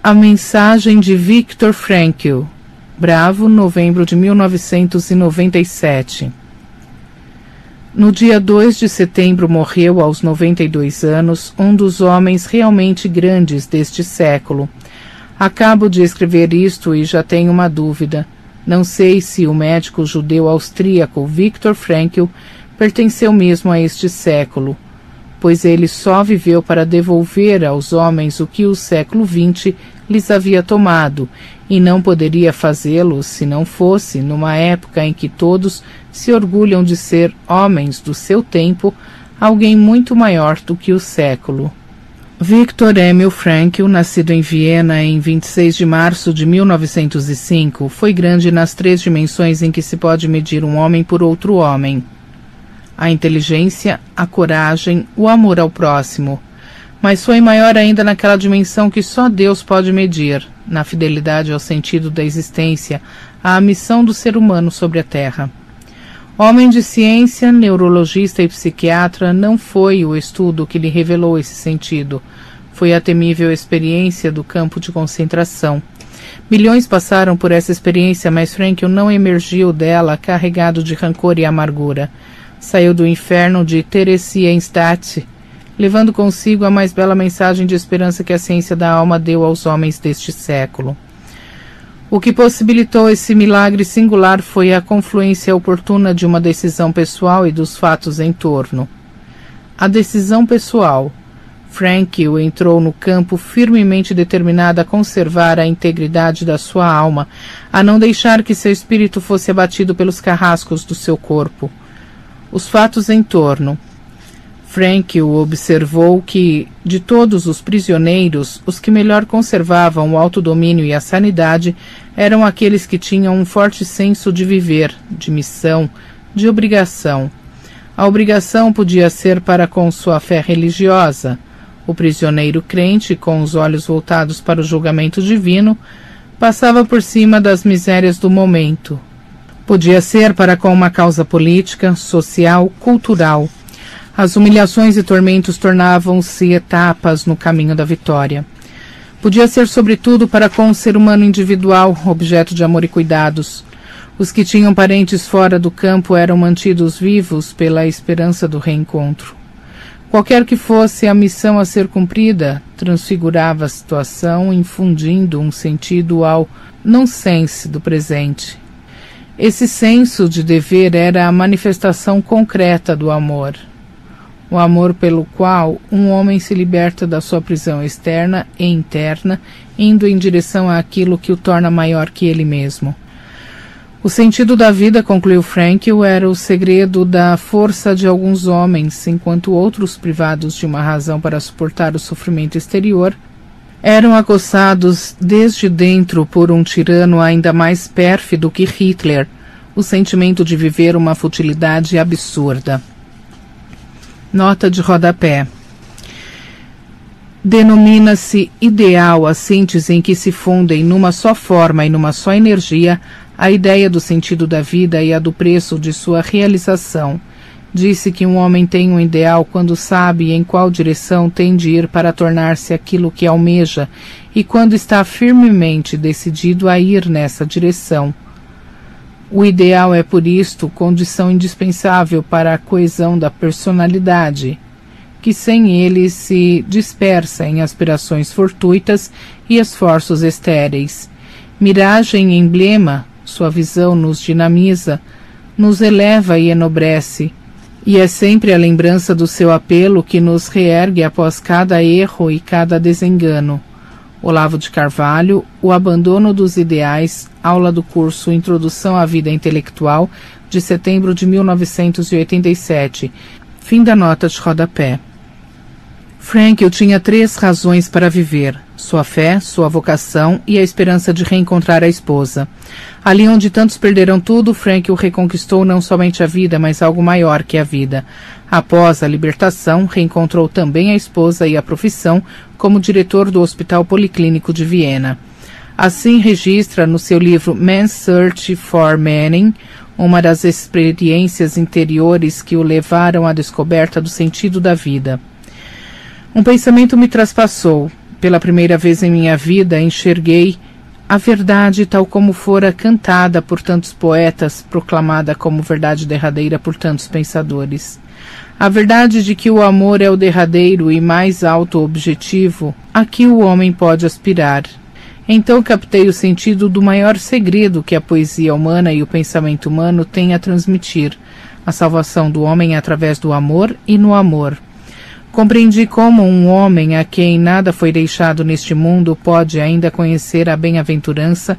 A mensagem de Viktor Frankl. Bravo, novembro de 1997. No dia 2 de setembro morreu, aos 92 anos, um dos homens realmente grandes deste século. Acabo de escrever isto e já tenho uma dúvida. Não sei se o médico judeu austríaco Viktor Frankl pertenceu mesmo a este século, pois ele só viveu para devolver aos homens o que o século XX lhes havia tomado, e não poderia fazê-lo se não fosse, numa época em que todos se orgulham de ser homens do seu tempo, alguém muito maior do que o século. Viktor Emil Frankl, nascido em Viena em 26 de março de 1905, foi grande nas 3 dimensões em que se pode medir um homem por outro homem: a inteligência, a coragem, o amor ao próximo. Mas foi maior ainda naquela dimensão que só Deus pode medir, na fidelidade ao sentido da existência, à missão do ser humano sobre a Terra. Homem de ciência, neurologista e psiquiatra, não foi o estudo que lhe revelou esse sentido. Foi a temível experiência do campo de concentração. Milhões passaram por essa experiência, mas Frankl não emergiu dela carregado de rancor e amargura. Saiu do inferno de Theresienstadt, levando consigo a mais bela mensagem de esperança que a ciência da alma deu aos homens deste século. O que possibilitou esse milagre singular foi a confluência oportuna de uma decisão pessoal e dos fatos em torno. A decisão pessoal. Frankl entrou no campo firmemente determinado a conservar a integridade da sua alma, a não deixar que seu espírito fosse abatido pelos carrascos do seu corpo. Os fatos em torno. Frankl observou que, de todos os prisioneiros, os que melhor conservavam o autodomínio e a sanidade eram aqueles que tinham um forte senso de viver, de missão, de obrigação. A obrigação podia ser para com sua fé religiosa. O prisioneiro crente, com os olhos voltados para o julgamento divino, passava por cima das misérias do momento. Podia ser para com uma causa política, social, cultural. As humilhações e tormentos tornavam-se etapas no caminho da vitória. Podia ser, sobretudo, para com o ser humano individual, objeto de amor e cuidados. Os que tinham parentes fora do campo eram mantidos vivos pela esperança do reencontro. Qualquer que fosse a missão a ser cumprida, transfigurava a situação, infundindo um sentido ao nonsense do presente. Esse senso de dever era a manifestação concreta do amor. O amor pelo qual um homem se liberta da sua prisão externa e interna, indo em direção àquilo que o torna maior que ele mesmo. O sentido da vida, concluiu Frankl, era o segredo da força de alguns homens, enquanto outros, privados de uma razão para suportar o sofrimento exterior, eram acossados desde dentro por um tirano ainda mais pérfido que Hitler, o sentimento de viver uma futilidade absurda. Nota de rodapé. Denomina-se ideal a síntese em que se fundem numa só forma e numa só energia a ideia do sentido da vida e a do preço de sua realização. Disse que um homem tem um ideal quando sabe em qual direção tem de ir para tornar-se aquilo que almeja e quando está firmemente decidido a ir nessa direção. O ideal é, por isto, condição indispensável para a coesão da personalidade, que sem ele se dispersa em aspirações fortuitas e esforços estéreis. Miragem e emblema, sua visão nos dinamiza, nos eleva e enobrece, e é sempre a lembrança do seu apelo que nos reergue após cada erro e cada desengano. Olavo de Carvalho, O Abandono dos Ideais, aula do curso Introdução à Vida Intelectual, de setembro de 1987. Fim da nota de rodapé. Frankl tinha 3 razões para viver: sua fé, sua vocação e a esperança de reencontrar a esposa. Ali onde tantos perderam tudo, Frankl reconquistou não somente a vida, mas algo maior que a vida. Após a libertação, reencontrou também a esposa e a profissão como diretor do Hospital Policlínico de Viena. Assim registra no seu livro Man's Search for Meaning uma das experiências interiores que o levaram à descoberta do sentido da vida. Um pensamento me traspassou. pela primeira vez em minha vida, enxerguei a verdade tal como fora cantada por tantos poetas, proclamada como verdade derradeira por tantos pensadores. A verdade de que o amor é o derradeiro e mais alto objetivo a que o homem pode aspirar. Então captei o sentido do maior segredo que a poesia humana e o pensamento humano têm a transmitir, a salvação do homem através do amor e no amor. Compreendi como um homem a quem nada foi deixado neste mundo pode ainda conhecer a bem-aventurança,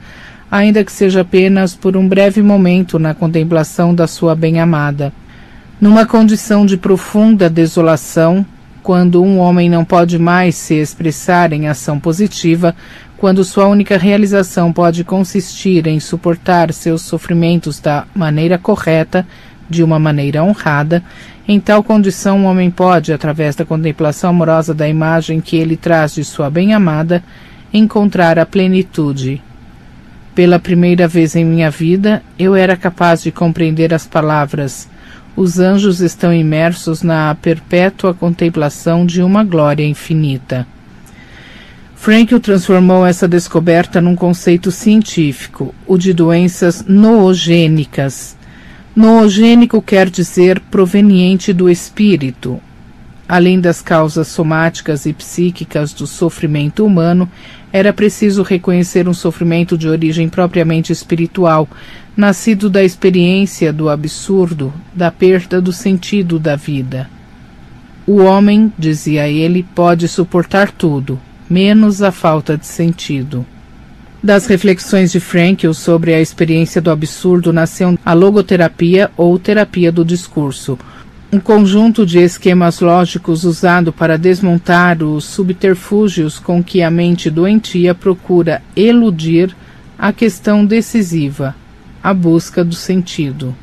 ainda que seja apenas por um breve momento na contemplação da sua bem-amada. Numa condição de profunda desolação, quando um homem não pode mais se expressar em ação positiva, quando sua única realização pode consistir em suportar seus sofrimentos da maneira correta, de uma maneira honrada, em tal condição o homem pode, através da contemplação amorosa da imagem que ele traz de sua bem-amada, encontrar a plenitude. Pela primeira vez em minha vida, eu era capaz de compreender as palavras: os anjos estão imersos na perpétua contemplação de uma glória infinita. Frankl transformou essa descoberta num conceito científico, o de doenças noogênicas. Noogênico quer dizer proveniente do espírito. Além das causas somáticas e psíquicas do sofrimento humano, era preciso reconhecer um sofrimento de origem propriamente espiritual, nascido da experiência do absurdo, da perda do sentido da vida. O homem, dizia ele, pode suportar tudo, menos a falta de sentido. Das reflexões de Frankl sobre a experiência do absurdo nasceu a logoterapia ou terapia do discurso, um conjunto de esquemas lógicos usado para desmontar os subterfúgios com que a mente doentia procura eludir a questão decisiva, a busca do sentido.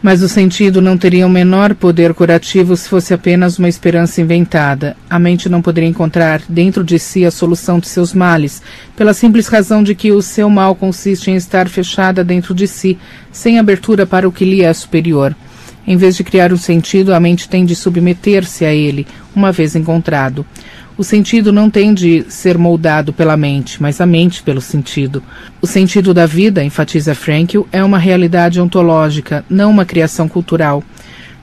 Mas o sentido não teria o menor poder curativo se fosse apenas uma esperança inventada. A mente não poderia encontrar dentro de si a solução de seus males, pela simples razão de que o seu mal consiste em estar fechada dentro de si, sem abertura para o que lhe é superior. Em vez de criar um sentido, a mente tem de submeter-se a ele, uma vez encontrado. O sentido não tem de ser moldado pela mente, mas a mente pelo sentido. O sentido da vida, enfatiza Frankl, é uma realidade ontológica, não uma criação cultural.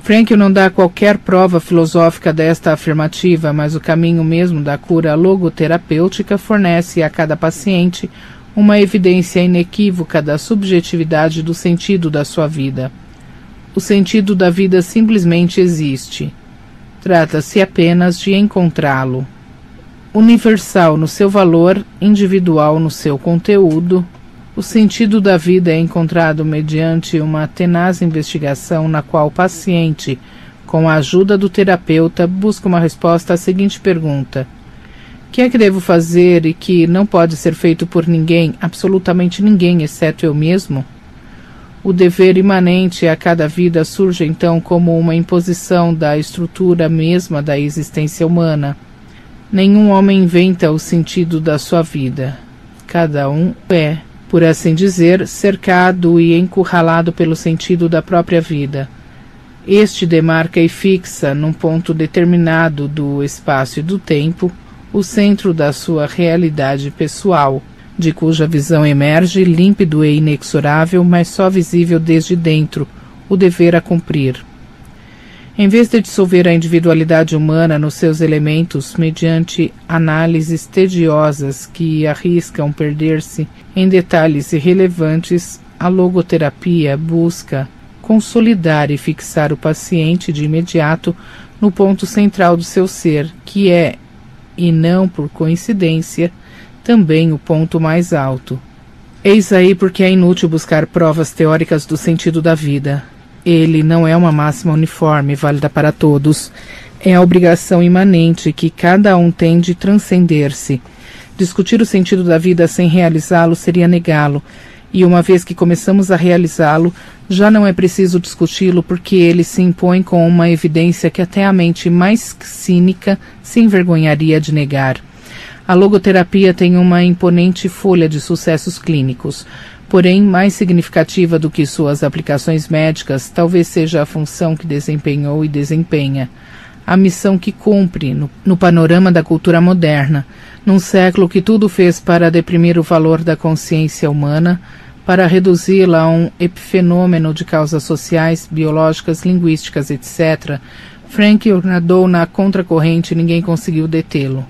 Frankl não dá qualquer prova filosófica desta afirmativa, mas o caminho mesmo da cura logoterapêutica fornece a cada paciente uma evidência inequívoca da subjetividade do sentido da sua vida. O sentido da vida simplesmente existe. Trata-se apenas de encontrá-lo. Universal no seu valor, individual no seu conteúdo, o sentido da vida é encontrado mediante uma tenaz investigação na qual o paciente, com a ajuda do terapeuta, busca uma resposta à seguinte pergunta: o que é que devo fazer e que não pode ser feito por ninguém, absolutamente ninguém, exceto eu mesmo? O dever imanente a cada vida surge então como uma imposição da estrutura mesma da existência humana. Nenhum homem inventa o sentido da sua vida. Cada um é, por assim dizer, cercado e encurralado pelo sentido da própria vida. Este demarca e fixa, num ponto determinado do espaço e do tempo, o centro da sua realidade pessoal, de cuja visão emerge límpido e inexorável, mas só visível desde dentro, o dever a cumprir. Em vez de dissolver a individualidade humana nos seus elementos, mediante análises tediosas que arriscam perder-se em detalhes irrelevantes, a logoterapia busca consolidar e fixar o paciente de imediato no ponto central do seu ser, que é, e não por coincidência, também o ponto mais alto. Eis aí porque é inútil buscar provas teóricas do sentido da vida. Ele não é uma máxima uniforme, válida para todos. É a obrigação imanente que cada um tem de transcender-se. Discutir o sentido da vida sem realizá-lo seria negá-lo, e uma vez que começamos a realizá-lo, já não é preciso discuti-lo porque ele se impõe com uma evidência que até a mente mais cínica se envergonharia de negar. A logoterapia tem uma imponente folha de sucessos clínicos. Porém, mais significativa do que suas aplicações médicas, talvez seja a função que desempenhou e desempenha, a missão que cumpre no panorama da cultura moderna, Num século que tudo fez para deprimir o valor da consciência humana, para reduzi-la a um epifenômeno de causas sociais, biológicas, linguísticas, etc., Frankl nadou na contracorrente e ninguém conseguiu detê-lo.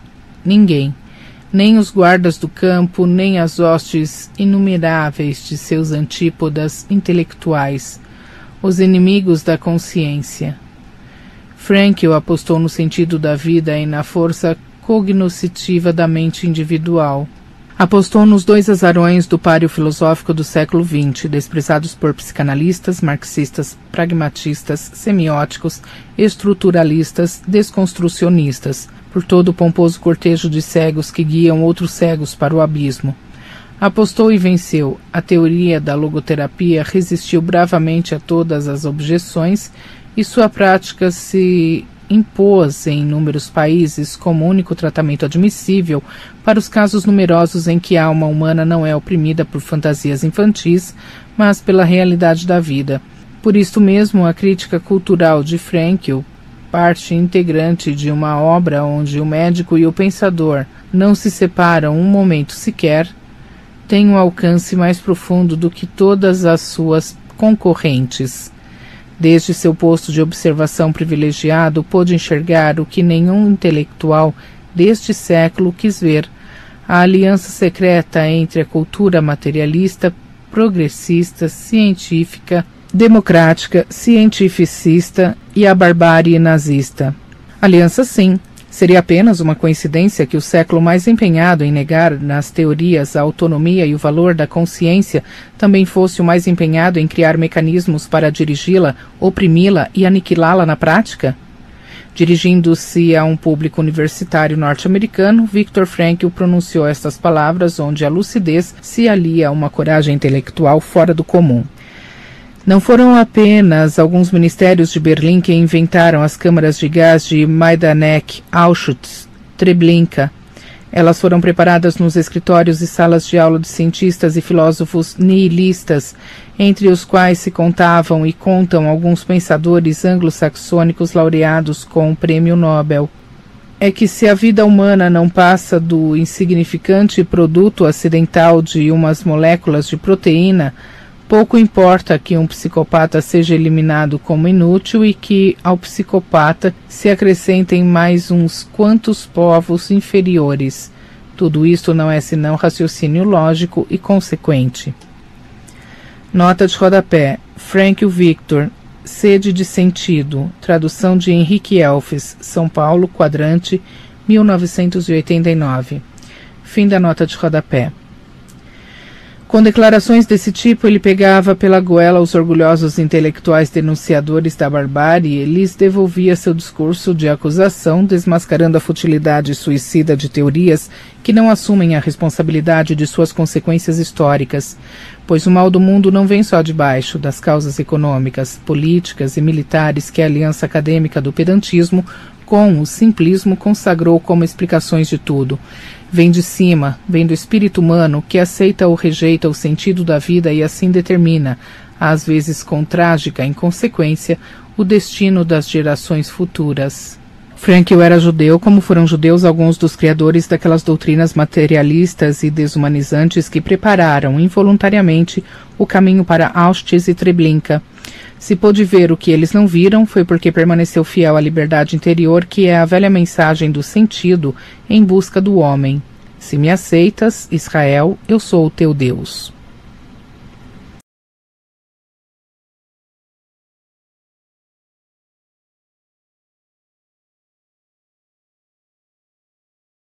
Ninguém. Nem os guardas do campo, nem as hostes inumeráveis de seus antípodas intelectuais, os inimigos da consciência. Frankl apostou no sentido da vida e na força cognoscitiva da mente individual. Apostou nos dois azarões do páreo filosófico do século XX, desprezados por psicanalistas, marxistas, pragmatistas, semióticos, estruturalistas, desconstrucionistas, por todo o pomposo cortejo de cegos que guiam outros cegos para o abismo. Apostou e venceu. A teoria da logoterapia resistiu bravamente a todas as objeções e sua prática se impôs em inúmeros países como único tratamento admissível para os casos numerosos em que a alma humana não é oprimida por fantasias infantis, mas pela realidade da vida. Por isto mesmo, a crítica cultural de Frankl, parte integrante de uma obra onde o médico e o pensador não se separam um momento sequer, tem um alcance mais profundo do que todas as suas concorrentes. Desde seu posto de observação privilegiado, pôde enxergar o que nenhum intelectual deste século quis ver: a aliança secreta entre a cultura materialista, progressista, científica, democrática, cientificista e a barbárie nazista. Aliança, sim. Seria apenas uma coincidência que o século mais empenhado em negar nas teorias a autonomia e o valor da consciência também fosse o mais empenhado em criar mecanismos para dirigi-la, oprimi-la e aniquilá-la na prática? Dirigindo-se a um público universitário norte-americano, Viktor Frankl pronunciou estas palavras onde a lucidez se alia a uma coragem intelectual fora do comum. Não foram apenas alguns ministérios de Berlim que inventaram as câmaras de gás de Majdanek, Auschwitz, Treblinka. Elas foram preparadas nos escritórios e salas de aula de cientistas e filósofos nihilistas, entre os quais se contavam e contam alguns pensadores anglo-saxônicos laureados com o Prêmio Nobel. É que se a vida humana não passa do insignificante produto acidental de umas moléculas de proteína, pouco importa que um psicopata seja eliminado como inútil e que ao psicopata se acrescentem mais uns quantos povos inferiores. Tudo isto não é senão raciocínio lógico e consequente. Nota de rodapé. Frankl Viktor. Sede de sentido. Tradução de Henrique Elfes. São Paulo, Quadrante, 1989. Fim da nota de rodapé. Com declarações desse tipo, ele pegava pela goela os orgulhosos intelectuais denunciadores da barbárie e lhes devolvia seu discurso de acusação, desmascarando a futilidade suicida de teorias que não assumem a responsabilidade de suas consequências históricas, pois o mal do mundo não vem só de baixo, das causas econômicas, políticas e militares que a aliança acadêmica do pedantismo com o simplismo consagrou como explicações de tudo. Vem de cima, vem do espírito humano que aceita ou rejeita o sentido da vida e assim determina, às vezes com trágica inconsequência, o destino das gerações futuras. Frankl era judeu, como foram judeus alguns dos criadores daquelas doutrinas materialistas e desumanizantes que prepararam, involuntariamente, o caminho para Auschwitz e Treblinka. Se pôde ver o que eles não viram, foi porque permaneceu fiel à liberdade interior, que é a velha mensagem do sentido em busca do homem. Se me aceitas, Israel, eu sou o teu Deus.